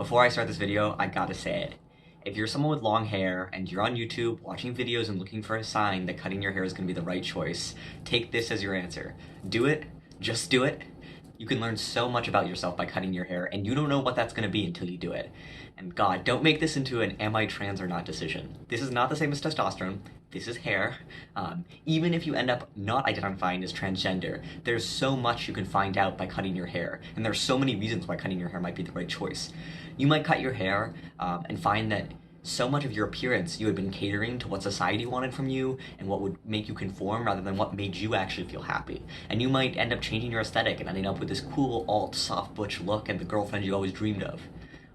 Before I start this video, I gotta say it. If you're someone with long hair and you're on YouTube watching videos and looking for a sign that cutting your hair is gonna be the right choice, take this as your answer. Do it. Just do it. You can learn so much about yourself by cutting your hair, and you don't know what that's gonna be until you do it. And God, don't make this into an am I trans or not decision. This is not the same as testosterone. This is hair. Even if you end up not identifying as transgender, there's so much you can find out by cutting your hair, and there's so many reasons why cutting your hair might be the right choice. You might cut your hair and find that so much of your appearance you had been catering to what society wanted from you and what would make you conform rather than what made you actually feel happy. And you might end up changing your aesthetic and ending up with this cool alt soft butch look and the girlfriend you always dreamed of.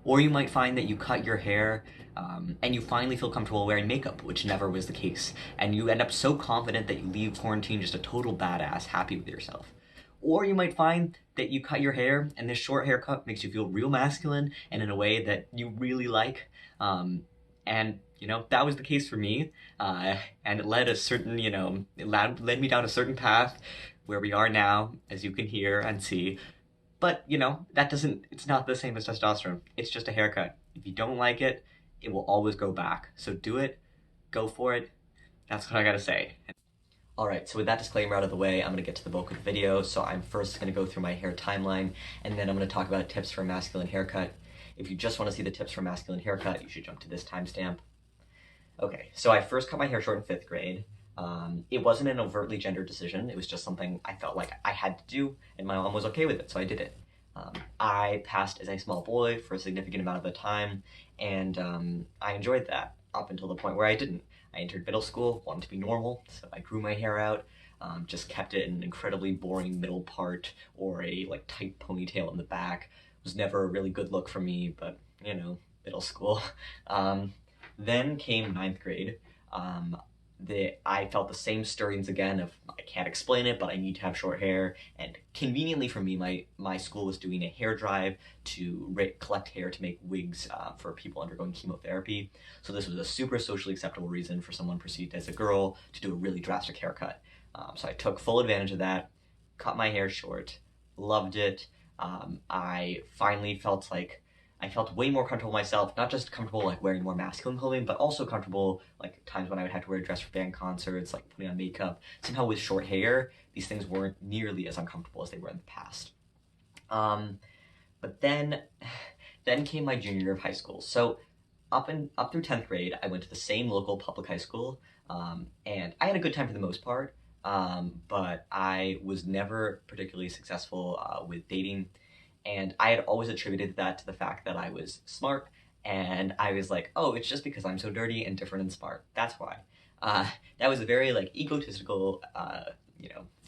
Or you might find that you cut your hair and you finally feel comfortable wearing makeup, which never was the case. And you end up so confident that you leave quarantine just a total badass, happy with yourself. Or you might find that you cut your hair and this short haircut makes you feel real masculine and in a way that you really like. And, that was the case for me. And it led a certain, it led me down a certain path where we are now, as you can hear and see. But, it's not the same as testosterone. It's just a haircut. If you don't like it, it will always go back. So do it, go for it. That's what I gotta say. Alright, so with that disclaimer out of the way, I'm gonna get to the bulk of the video. So I'm first gonna go through my hair timeline, and then I'm gonna talk about tips for a masculine haircut. If you just wanna see the tips for a masculine haircut, you should jump to this timestamp. Okay, so I first cut my hair short in 5th grade. It wasn't an overtly gender decision. It was just something I felt like I had to do, and my mom was okay with it, so I did it. I passed as a small boy for a significant amount of the time, and I enjoyed that up until the point where I didn't. I entered middle school, wanted to be normal, so I grew my hair out, just kept it in an incredibly boring middle part or a tight ponytail in the back. It was never a really good look for me, but middle school. Then came 9th grade. I felt the same stirrings again of I can't explain it, but I need to have short hair. And conveniently for me, my school was doing a hair drive to collect hair to make wigs for people undergoing chemotherapy. So this was a super socially acceptable reason for someone perceived as a girl to do a really drastic haircut. So I took full advantage of that, cut my hair short, loved it. I finally felt like I felt way more comfortable myself, not just comfortable wearing more masculine clothing, but also comfortable times when I would have to wear a dress for band concerts, putting on makeup. Somehow with short hair, these things weren't nearly as uncomfortable as they were in the past. But then came my junior year of high school. So up through 10th grade, I went to the same local public high school, and I had a good time for the most part, but I was never particularly successful with dating. And I had always attributed that to the fact that I was smart, and I was like, oh, it's just because I'm so dirty and different and smart. That's why. That was a very egotistical,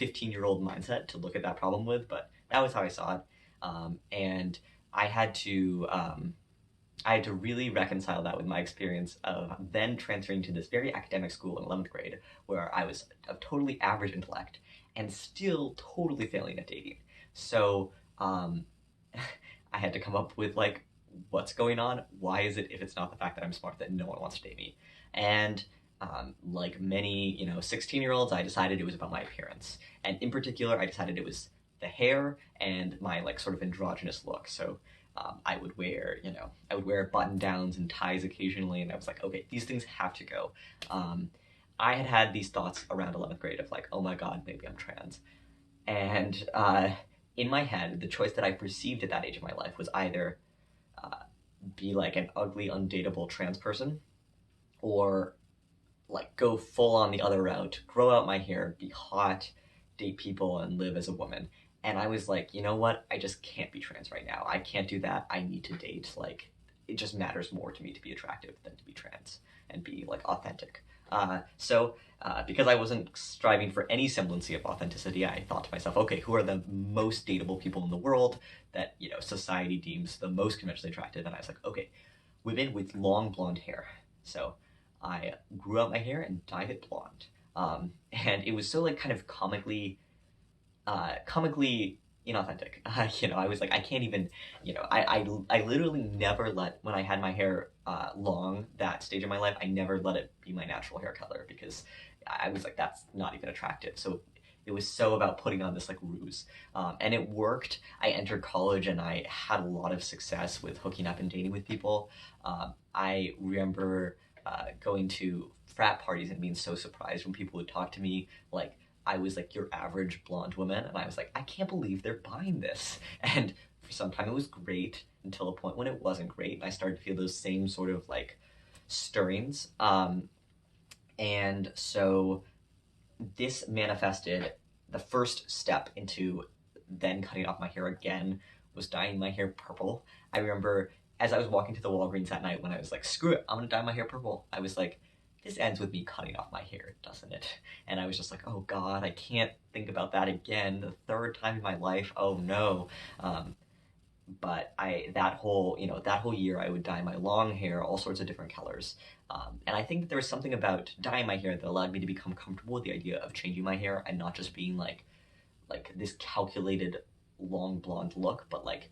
15-year-old mindset to look at that problem with, but that was how I saw it. And I had to really reconcile that with my experience of then transferring to this very academic school in 11th grade, where I was of totally average intellect and still totally failing at dating. So, I had to come up with what's going on? Why is it, if it's not the fact that I'm smart, that no one wants to date me? And like many 16-year-olds, I decided it was about my appearance, and in particular I decided it was the hair and my sort of androgynous look. So I would wear button downs and ties occasionally, and I was like, okay, these things have to go. I had these thoughts around 11th grade of oh my god, maybe I'm trans. And in my head, the choice that I perceived at that age of my life was either be an ugly, undateable trans person, or go full on the other route, grow out my hair, be hot, date people, and live as a woman. And I was like, you know what? I just can't be trans right now. I can't do that. I need to date. It just matters more to me to be attractive than to be trans and be authentic. So because I wasn't striving for any semblance of authenticity, I thought to myself, okay, who are the most dateable people in the world that, society deems the most conventionally attractive? And I was like, okay, women with long blonde hair. So I grew out my hair and dyed it blonde. And it was so kind of comically inauthentic. I was like, I can't even, I literally never when I had my hair long, that stage of my life, I never let it be my natural hair color because I was like, that's not even attractive. So it was so about putting on this like ruse. And it worked. I entered college and I had a lot of success with hooking up and dating with people. I remember going to frat parties and being so surprised when people would talk to me like I was like your average blonde woman, and I was like, I can't believe they're buying this. And for some time it was great until a point when it wasn't great, and I started to feel those same sort of like stirrings. And so this manifested. The first step into then cutting off my hair again was dyeing my hair purple. I remember as I was walking to the Walgreens that night when I was like, screw it, I'm gonna dye my hair purple. I was like, this ends with me cutting off my hair, doesn't it? And I was just like, oh God, I can't think about that again. The third time in my life, oh no. But that whole year I would dye my long hair all sorts of different colors. And I think that there was something about dyeing my hair that allowed me to become comfortable with the idea of changing my hair and not just being like this calculated long blonde look, but like,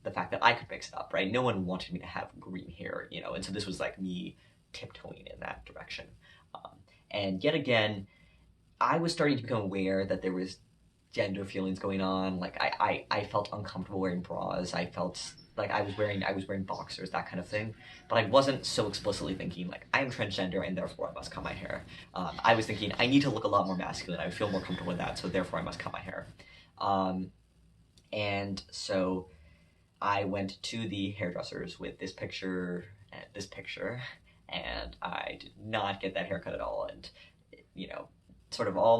the fact that I could mix it up, right? No one wanted me to have green hair, and so this was like me tiptoeing in that direction. Um, and yet again, I was starting to become aware that there was gender feelings going on. Like I felt uncomfortable wearing bras. I felt like I was wearing boxers, that kind of thing. But I wasn't so explicitly thinking like I am transgender and therefore I must cut my hair. I was thinking I need to look a lot more masculine. I feel more comfortable with that, so therefore I must cut my hair. Um, and so I went to the hairdressers with this picture and this picture, and I did not get that haircut at all. And you know, sort of all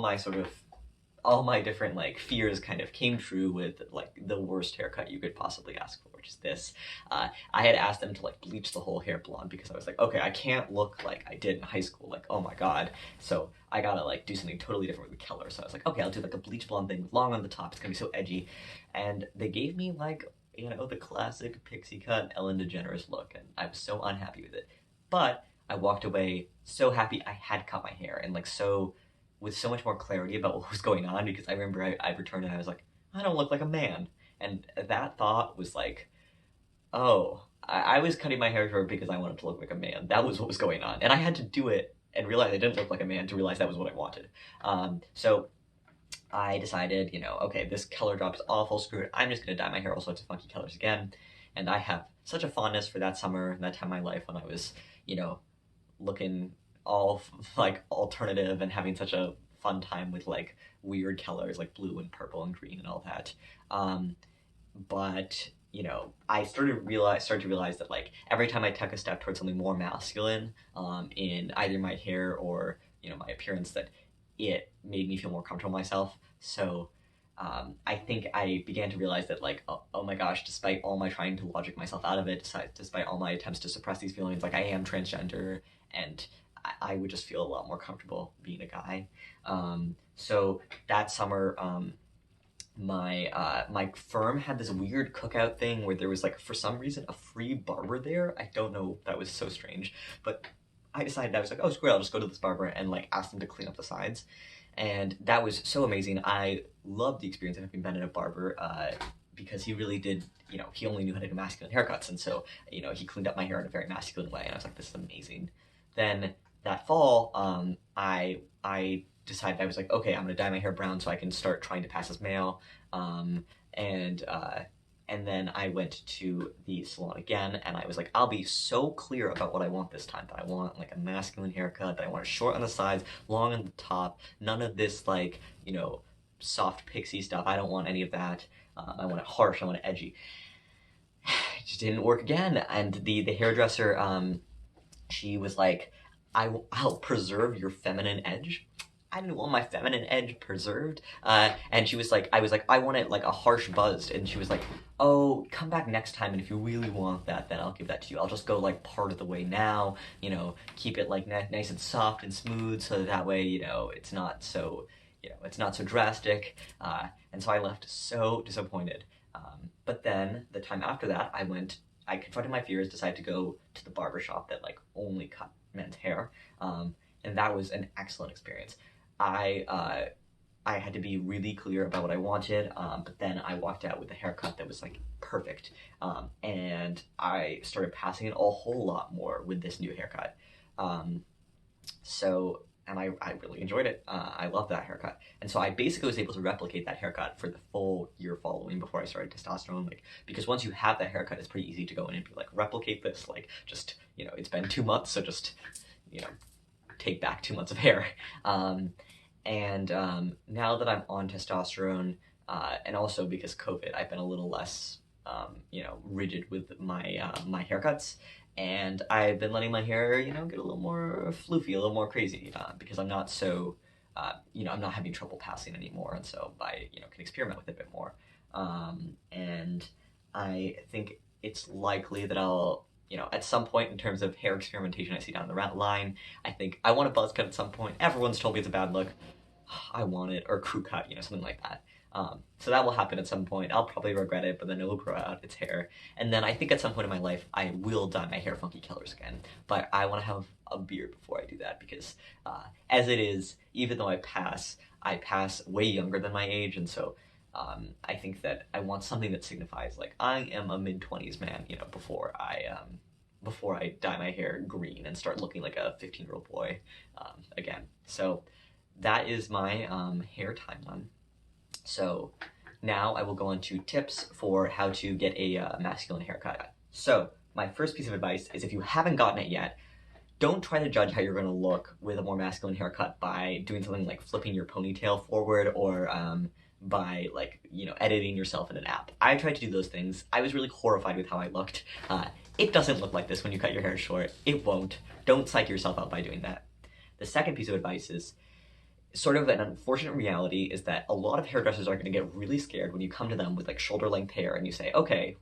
my different like fears kind of came true with like the worst haircut you could possibly ask for, which is this. I had asked them to like bleach the whole hair blonde because I was like, okay, I can't look like I did in high school. Like, oh my god. So I gotta like do something totally different with the color. So I was like, okay, I'll do like a bleach blonde thing with long on the top. It's gonna be so edgy. And they gave me like, the classic pixie cut Ellen DeGeneres look, and I was so unhappy with it. But I walked away so happy I had cut my hair and like so with so much more clarity about what was going on, because I remember I returned and I was like, I don't look like a man. And that thought was like, oh, I was cutting my hair short because I wanted to look like a man. That was what was going on. And I had to do it and realize I didn't look like a man to realize that was what I wanted. So I decided, okay, this color drop is awful, screw it. I'm just going to dye my hair all sorts of funky colors again. And I have such a fondness for that summer and that time in my life when I was, looking all like alternative and having such a fun time with like weird colors like blue and purple and green and all that. But I started to realize that like every time I took a step towards something more masculine, in either my hair or my appearance, that it made me feel more comfortable with myself. So I think I began to realize that like, oh my gosh, despite all my trying to logic myself out of it, despite all my attempts to suppress these feelings, like I am transgender, and I would just feel a lot more comfortable being a guy. So that summer, my firm had this weird cookout thing where there was like for some reason a free barber there. I don't know, that was so strange, but I decided, I was like, oh screw it, I'll just go to this barber and like ask them to clean up the sides, and that was so amazing. I loved the experience of having been in a barber, because he really did, he only knew how to do masculine haircuts, and so he cleaned up my hair in a very masculine way, and I was like, this is amazing. Then that fall, I decided, I was like, okay, I'm gonna dye my hair brown so I can start trying to pass as male. Um, and uh, and then I went to the salon again, and I was like, I'll be so clear about what I want this time. That I want like a masculine haircut. That I want it short on the sides, long on the top. None of this like soft pixie stuff. I don't want any of that. I want it harsh. I want it edgy. It just didn't work again. And the hairdresser, she was like, I'll preserve your feminine edge. I didn't want my feminine edge preserved. And she was like, I was like, I want it like a harsh buzzed. And she was like, oh, come back next time. And if you really want that, then I'll give that to you. I'll just go like part of the way now, keep it like nice and soft and smooth, so that way, it's not so drastic. And so I left so disappointed. But then the time after that, I confronted my fears, decided to go to the barber shop that like only cut men's hair. And that was an excellent experience. I had to be really clear about what I wanted, but then I walked out with a haircut that was like perfect, and I started passing it a whole lot more with this new haircut. So and I really enjoyed it. I loved that haircut. And so I basically was able to replicate that haircut for the full year following before I started testosterone. Like, because once you have that haircut, it's pretty easy to go in and be like, replicate this. Like, just, it's been 2 months, so just, you know, take back 2 months of hair. Now that I'm on testosterone, and also because COVID, I've been a little less, rigid with my haircuts, and I've been letting my hair, get a little more floofy, a little more crazy, because I'm not so, I'm not having trouble passing anymore, and so I, can experiment with it a bit more. And I think it's likely that I'll, at some point in terms of hair experimentation I see down the line, I think I want a buzz cut at some point. Everyone's told me it's a bad look. I want it, or crew cut, something like that. So that will happen at some point. I'll probably regret it, but then it will grow out its hair. And then I think at some point in my life, I will dye my hair funky colors again. But I want to have a beard before I do that because as it is, even though I pass way younger than my age. And so I think that I want something that signifies like I am a mid-20s man, before I dye my hair green and start looking like a 15-year-old boy again. So that is my hair timeline. So now I will go on to tips for how to get a masculine haircut. So my first piece of advice is if you haven't gotten it yet, don't try to judge how you're going to look with a more masculine haircut by doing something like flipping your ponytail forward or by editing yourself in an app. I tried to do those things. I was really horrified with how I looked. It doesn't look like this when you cut your hair short. It won't. Don't psych yourself out by doing that. The second piece of advice is sort of an unfortunate reality is that a lot of hairdressers are going to get really scared when you come to them with like shoulder length hair and you say, okay,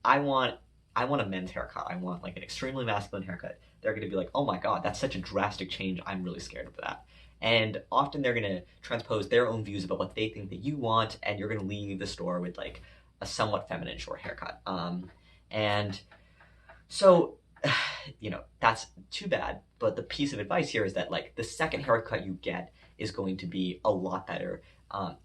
I want a men's haircut. I want like an extremely masculine haircut. They're going to be like, oh my God, that's such a drastic change. I'm really scared of that. And often they're going to transpose their own views about what they think that you want, and you're going to leave the store with like a somewhat feminine short haircut. And so, that's too bad. But the piece of advice here is that like the second haircut you get is going to be a lot better.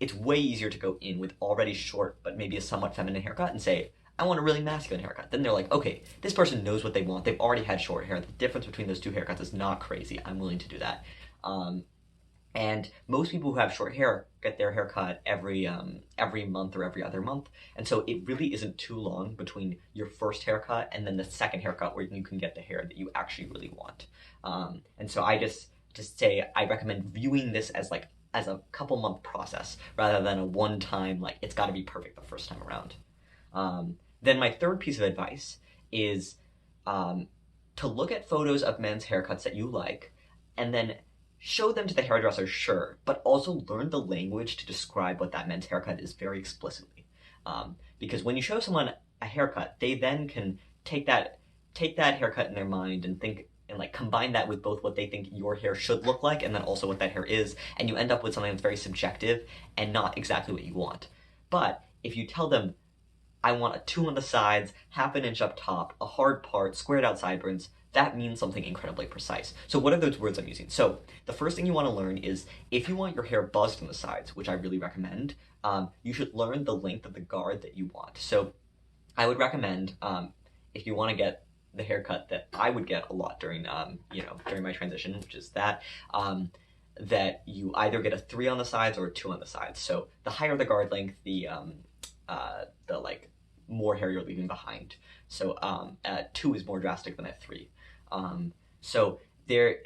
It's way easier to go in with already short, but maybe a somewhat feminine haircut and say, I want a really masculine haircut. Then they're like, okay, this person knows what they want. They've already had short hair. The difference between those two haircuts is not crazy. I'm willing to do that. And most people who have short hair get their hair cut every month or every other month. And so it really isn't too long between your first haircut and then the second haircut where you can get the hair that you actually really want. And so I just say I recommend viewing this as a couple month process rather than a one time, like it's got to be perfect the first time around. Then my third piece of advice is to look at photos of men's haircuts that you like and then show them to the hairdresser, sure, but also learn the language to describe what that men's haircut is very explicitly. Because when you show someone a haircut, they then can take that haircut in their mind and think and like combine that with both what they think your hair should look like and then also what that hair is, and you end up with something that's very subjective and not exactly what you want. But if you tell them, I want a 2 on the sides, half an inch up top, a hard part, squared out sideburns, that means something incredibly precise. So what are those words I'm using? So the first thing you want to learn is if you want your hair buzzed on the sides, which I really recommend, you should learn the length of the guard that you want. So I would recommend, if you want to get the haircut that I would get a lot during my transition, which is that you either get a 3 on the sides or a 2 on the sides. So the higher the guard length, the like more hair you're leaving behind. So 2 is more drastic than a 3. So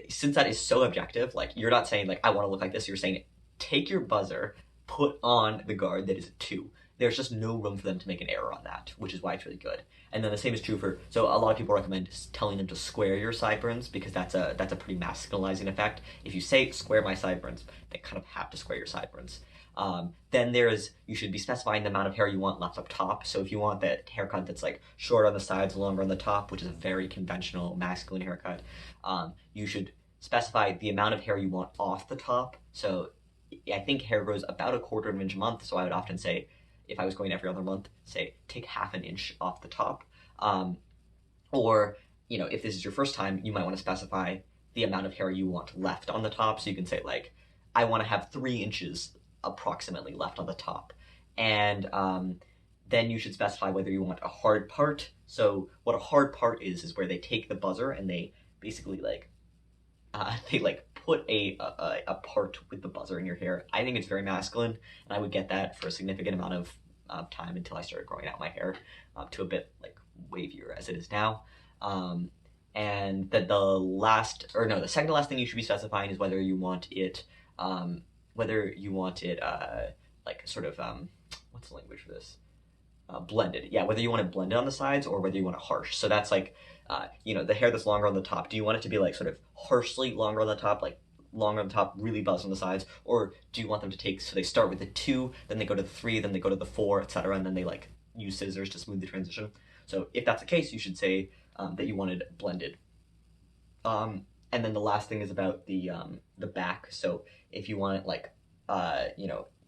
since that is so objective, like you're not saying like I want to look like this, you're saying take your buzzer, put on the guard that is a 2. There's just no room for them to make an error on that, which is why it's really good. And then the same is true so a lot of people recommend telling them to square your sideburns because that's a pretty masculinizing effect. If you say square my sideburns, they kind of have to square your sideburns. Then you should be specifying the amount of hair you want left up top. So if you want that haircut that's like short on the sides, longer on the top, which is a very conventional masculine haircut, you should specify the amount of hair you want off the top. So I think hair grows about 1/4 of an inch a month. So I would often say, if I was going every other month, say take half an inch off the top. Or, if this is your first time, you might want to specify the amount of hair you want left on the top. So you can say like, I want to have 3 inches approximately left on the top. And then you should specify whether you want a hard part. So what a hard part is where they take the buzzer and they basically put a part with the buzzer in your hair. I think it's very masculine, and I would get that for a significant amount of time until I started growing out my hair to a bit like wavier as it is now. And that the second to last thing you should be specifying is whether you want it, like sort of, what's the language for this? Blended. Yeah, whether you want it blended on the sides or whether you want it harsh. So that's like, the hair that's longer on the top. Do you want it to be like sort of harshly longer on the top, like longer on the top, really buzzed on the sides? Or do you want them to take, so they start with the 2, then they go to the 3, then they go to the 4, etc., and then they like use scissors to smooth the transition? So if that's the case, you should say that you wanted blended. And then the last thing is about the back. So if you want it like,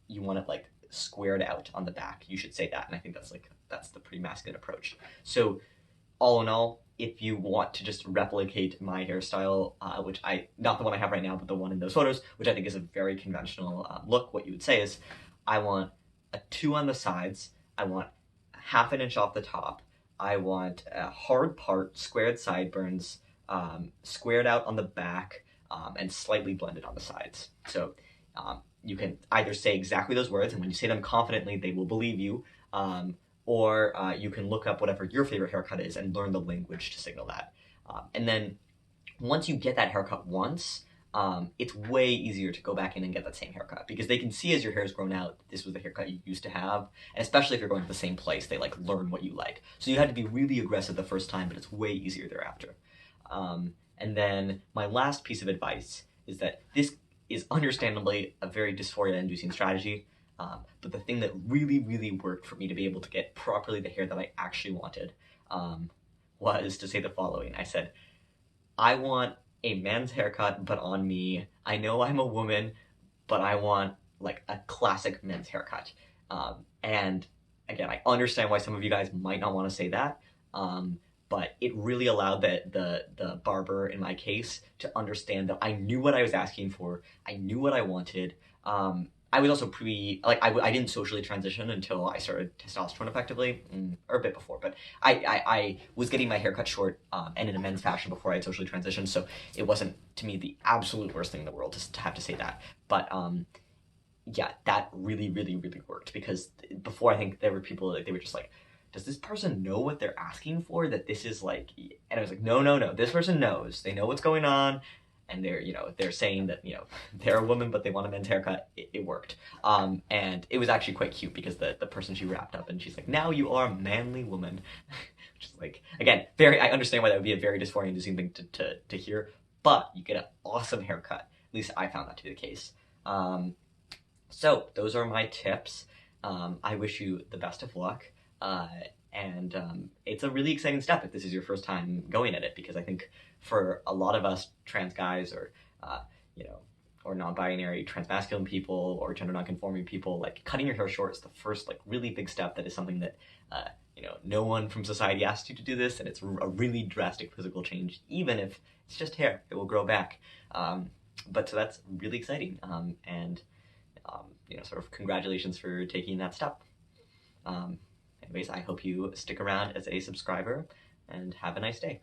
you want it like squared out on the back, you should say that. And I think that's the pretty masculine approach. So all in all, if you want to just replicate my hairstyle, which not the one I have right now, but the one in those photos, which I think is a very conventional look, what you would say is, I want a 2 on the sides, I want half an inch off the top, I want a hard part, squared sideburns, squared out on the back, and slightly blended on the sides. So you can either say exactly those words, and when you say them confidently, they will believe you, or you can look up whatever your favorite haircut is and learn the language to signal that. And then once you get that haircut once, it's way easier to go back in and get that same haircut, because they can see as your hair's grown out, this was the haircut you used to have, and especially if you're going to the same place, they like learn what you like. So you had to be really aggressive the first time, but it's way easier thereafter. And then my last piece of advice is that this is understandably a very dysphoria-inducing strategy, but the thing that really, really worked for me to be able to get properly the hair that I actually wanted was to say the following. I said, I want a men's haircut, but on me. I know I'm a woman, but I want like a classic men's haircut. And again, I understand why some of you guys might not want to say that, but it really allowed the barber in my case to understand that I knew what I was asking for. I knew what I wanted. I was also I didn't socially transition until I started testosterone effectively, or a bit before, but I was getting my hair cut short and in a men's fashion before I had socially transitioned, so it wasn't, to me, the absolute worst thing in the world to have to say that. But yeah, that really, really, really worked, because before, I think there were people, like, they were just like, does this person know what they're asking for? That this is like, and I was like, no, this person knows. They know what's going on, and they're saying that, they're a woman, but they want a men's haircut. It worked. And it was actually quite cute, because the person, she wrapped up and she's like, now you are a manly woman. Which is like, again, I understand why that would be a very dysphoria-inducing thing to hear, but you get an awesome haircut. At least I found that to be the case. So those are my tips. I wish you the best of luck. And it's a really exciting step if this is your first time going at it, because I think for a lot of us trans guys, or or non-binary transmasculine people, or gender-nonconforming people, like, cutting your hair short is the first like really big step. That is something that no one from society asked you to do this, and it's a really drastic physical change. Even if it's just hair, it will grow back. But so that's really exciting, and sort of congratulations for taking that step. Anyways, I hope you stick around as a subscriber, and have a nice day.